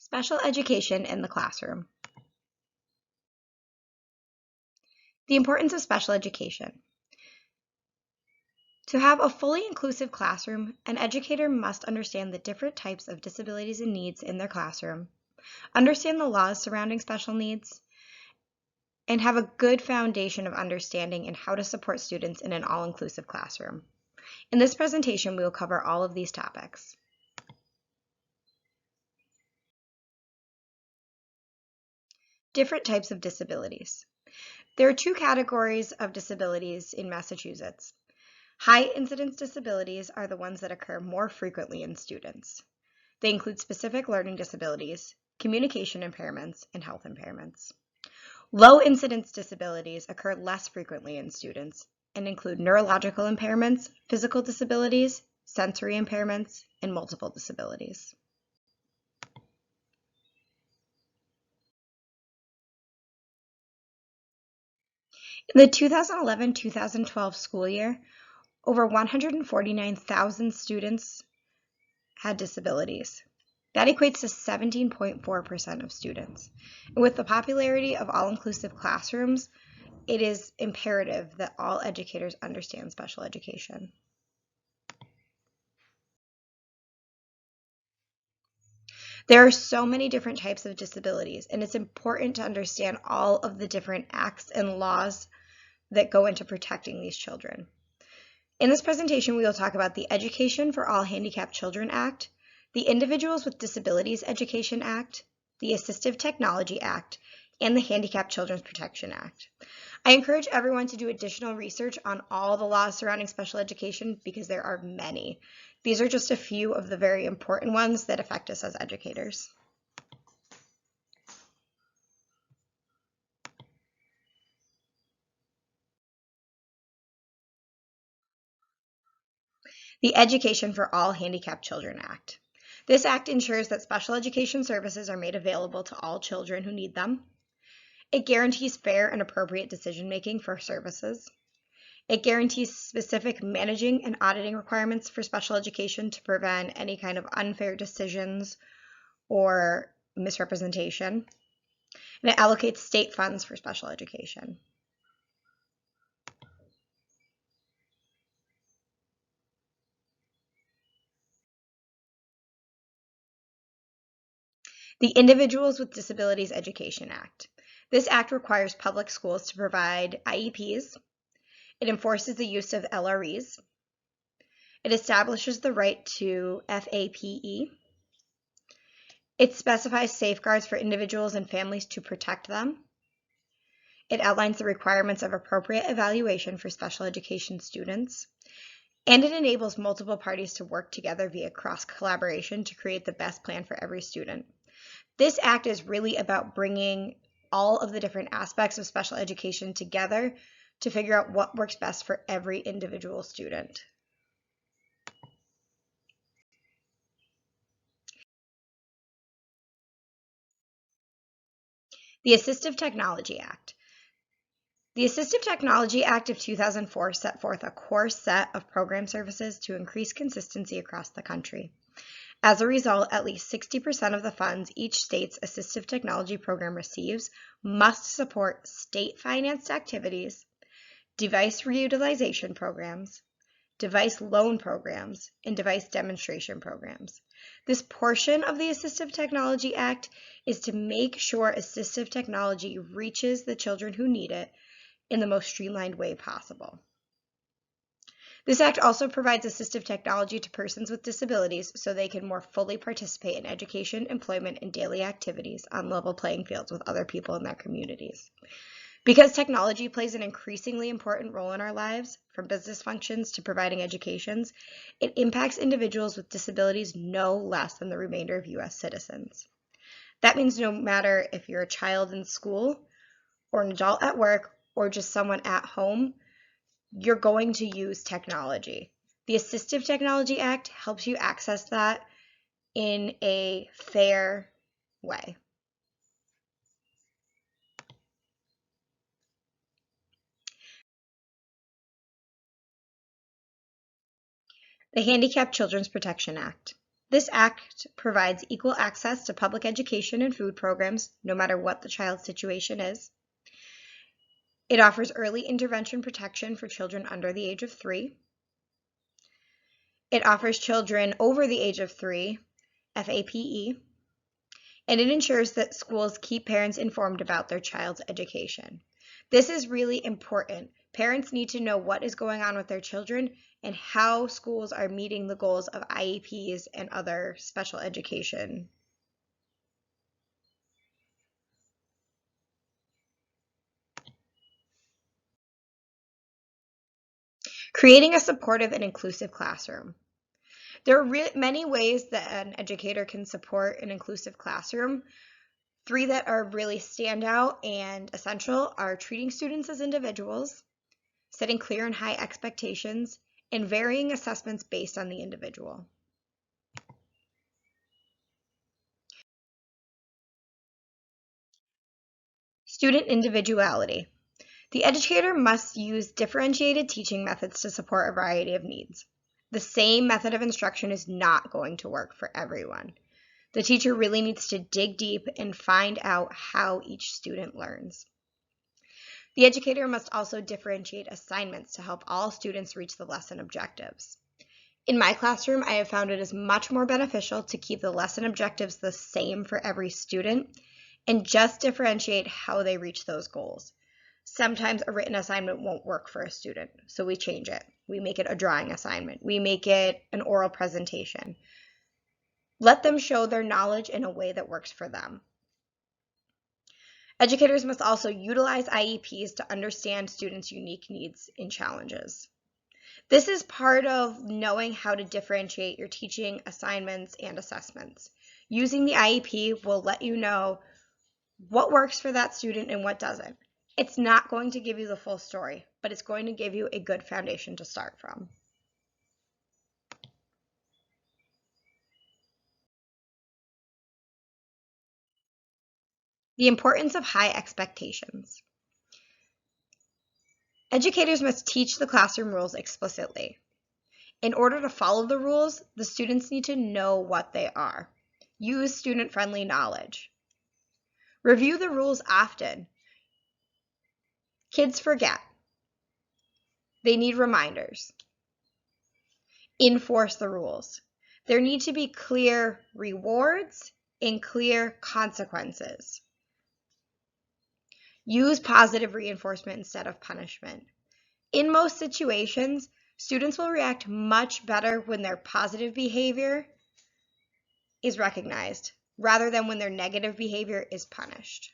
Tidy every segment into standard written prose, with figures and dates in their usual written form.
Special education in the classroom. The importance of special education. To have a fully inclusive classroom, an educator must understand the different types of disabilities and needs in their classroom, understand the laws surrounding special needs, and have a good foundation of understanding in how to support students in an all-inclusive classroom. In this presentation, we will cover all of these topics. Different types of disabilities. There are two categories of disabilities in Massachusetts. High incidence disabilities are the ones that occur more frequently in students. They include specific learning disabilities, communication impairments, and health impairments. Low incidence disabilities occur less frequently in students and include neurological impairments, physical disabilities, sensory impairments, and multiple disabilities. In the 2011-2012 school year, over 149,000 students had disabilities. That equates to 17.4% of students. And with the popularity of all-inclusive classrooms, it is imperative that all educators understand special education. There are so many different types of disabilities, and it's important to understand all of the different acts and laws that go into protecting these children. In this presentation, we will talk about the Education for All Handicapped Children Act, the Individuals with Disabilities Education Act, the Assistive Technology Act, and the Handicapped Children's Protection Act. I encourage everyone to do additional research on all the laws surrounding special education because there are many. These are just a few of the very important ones that affect us as educators. The Education for All Handicapped Children Act. This act ensures that special education services are made available to all children who need them. It guarantees fair and appropriate decision-making for services. It guarantees specific managing and auditing requirements for special education to prevent any kind of unfair decisions or misrepresentation. And it allocates state funds for special education. The Individuals with Disabilities Education Act. This act requires public schools to provide IEPs. It enforces the use of LREs. It establishes the right to FAPE. It specifies safeguards for individuals and families to protect them. It outlines the requirements of appropriate evaluation for special education students. And it enables multiple parties to work together via cross-collaboration to create the best plan for every student. This act is really about bringing all of the different aspects of special education together to figure out what works best for every individual student. The Assistive Technology Act. The Assistive Technology Act of 2004 set forth a core set of program services to increase consistency across the country. As a result, at least 60% of the funds each state's assistive technology program receives must support state-financed activities, device reutilization programs, device loan programs, and device demonstration programs. This portion of the Assistive Technology Act is to make sure assistive technology reaches the children who need it in the most streamlined way possible. This act also provides assistive technology to persons with disabilities so they can more fully participate in education, employment, and daily activities on level playing fields with other people in their communities. Because technology plays an increasingly important role in our lives, from business functions to providing educations, it impacts individuals with disabilities no less than the remainder of U.S. citizens. That means no matter if you're a child in school, or an adult at work, or just someone at home, you're going to use technology. The Assistive Technology Act helps you access that in a fair way. The Handicapped Children's Protection Act. This act provides equal access to public education and food programs, no matter what the child's situation is. It offers early intervention protection for children under the age of 3. It offers children over the age of 3 FAPE, and it ensures that schools keep parents informed about their child's education. This is really important. Parents need to know what is going on with their children and how schools are meeting the goals of IEPs and other special education. Creating a supportive and inclusive classroom. There are many ways that an educator can support an inclusive classroom. 3 that are really stand out and essential are treating students as individuals, setting clear and high expectations, and varying assessments based on the individual. Student individuality. The educator must use differentiated teaching methods to support a variety of needs. The same method of instruction is not going to work for everyone. The teacher really needs to dig deep and find out how each student learns. The educator must also differentiate assignments to help all students reach the lesson objectives. In my classroom, I have found it is much more beneficial to keep the lesson objectives the same for every student and just differentiate how they reach those goals. Sometimes a written assignment won't work for a student, so we change it. We make it a drawing assignment. We make it an oral presentation. Let them show their knowledge in a way that works for them. Educators must also utilize IEPs to understand students' unique needs and challenges. This is part of knowing how to differentiate your teaching, assignments, and assessments. Using the IEP will let you know what works for that student and what doesn't. It's not going to give you the full story, but it's going to give you a good foundation to start from. The importance of high expectations. Educators must teach the classroom rules explicitly. In order to follow the rules, the students need to know what they are. Use student-friendly knowledge. Review the rules often. Kids forget. They need reminders. Enforce the rules. There need to be clear rewards and clear consequences. Use positive reinforcement instead of punishment. In most situations, students will react much better when their positive behavior is recognized rather than when their negative behavior is punished.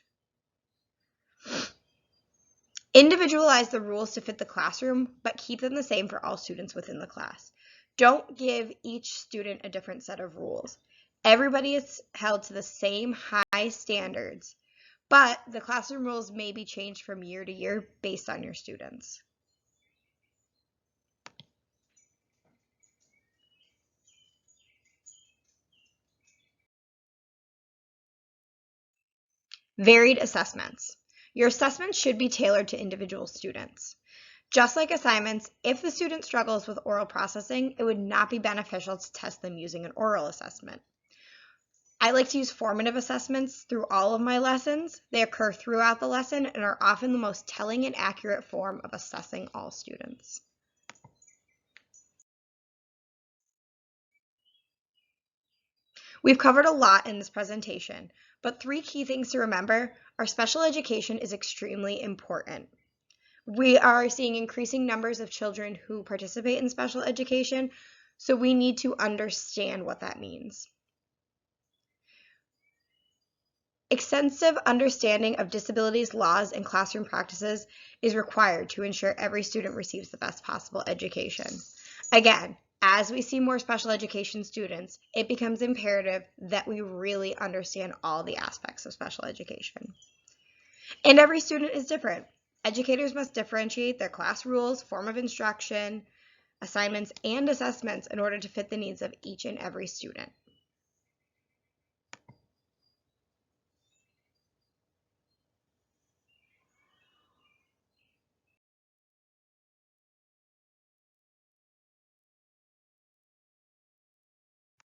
Individualize the rules to fit the classroom, but keep them the same for all students within the class. Don't give each student a different set of rules. Everybody is held to the same high standards, but the classroom rules may be changed from year to year based on your students. Varied assessments. Your assessments should be tailored to individual students. Just like assignments, if the student struggles with oral processing, it would not be beneficial to test them using an oral assessment. I like to use formative assessments through all of my lessons. They occur throughout the lesson and are often the most telling and accurate form of assessing all students. We've covered a lot in this presentation, but 3 key things to remember are special education is extremely important. We are seeing increasing numbers of children who participate in special education, so we need to understand what that means. Extensive understanding of disabilities laws and classroom practices is required to ensure every student receives the best possible education. Again, as we see more special education students, it becomes imperative that we really understand all the aspects of special education. And every student is different. Educators must differentiate their class rules, form of instruction, assignments, and assessments in order to fit the needs of each and every student.